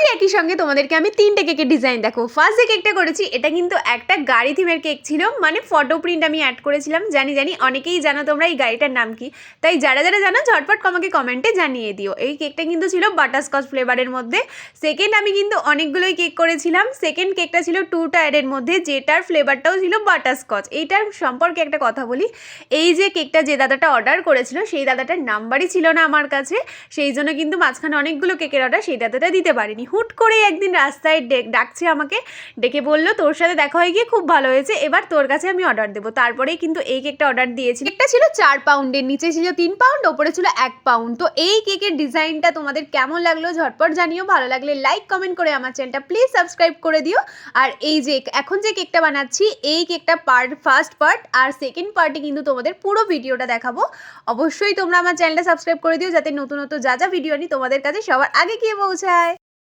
আজই একই সঙ্গে তোমাদেরকে আমি 3টে কেকের ডিজাইন দেখো। ফার্স্ট যে কেকটা করেছি এটা কিন্তু একটা গাড়ি থিমের কেক ছিল, মানে ফটো প্রিন্ট আমি অ্যাড করেছিলাম। জানি অনেকেই জানো তোমরা এই গাড়িটার নাম কি, তাই যারা জানো ঝটপট আমাকে কমেন্টে জানিয়ে দিও। এই কেকটা কিন্তু ছিল বাটারস্কচ ফ্লেভারের মধ্যে। সেকেন্ড আমি কিন্তু অনেকগুলোই কেক করেছিলাম। সেকেন্ড কেকটা ছিল 2 টায়ারের মধ্যে, যেটার ফ্লেভারটাও ছিল বাটারস্কচ। এইটার সম্পর্কে একটা কথা বলি, এই যে কেকটা যে দাদাটা অর্ডার করেছিল সেই দাদাটার নাম্বারই ছিল না আমার কাছে, সেই জন্য কিন্তু মাঝখানে অনেকগুলো কেকের অর্ডার সেই দাদাটা দিতে পারিনি। হুট করে একদিন রাস্তায় ডাকছে আমাকে, ডেকে বললো তোর সাথে দেখা হয়ে গিয়ে খুব ভালো হয়েছে, এবার তোর কাছে আমি অর্ডার দেবো। তারপরেই কিন্তু এই কেকটা অর্ডার দিয়েছি। কেকটা ছিল 4 পাউন্ডের, নিচে ছিল 3 পাউন্ড, ওপরে ছিল 1 পাউন্ড। তো এই কেকের ডিজাইনটা তোমাদের কেমন লাগলো ঝটপট জানিও। ভালো লাগলে লাইক কমেন্ট করে আমার চ্যানেলটা প্লিজ সাবস্ক্রাইব করে দিও। আর এই যে এখন যে কেকটা বানাচ্ছি এই কেকটা ফার্স্ট পার্ট আর সেকেন্ড পার্টে কিন্তু তোমাদের পুরো ভিডিওটা দেখাবো। অবশ্যই তোমরা আমার চ্যানেলটা সাবস্ক্রাইব করে দিও যাতে নতুন যা ভিডিও আনি তোমাদের কাছে সবার আগে গিয়ে পৌঁছায়।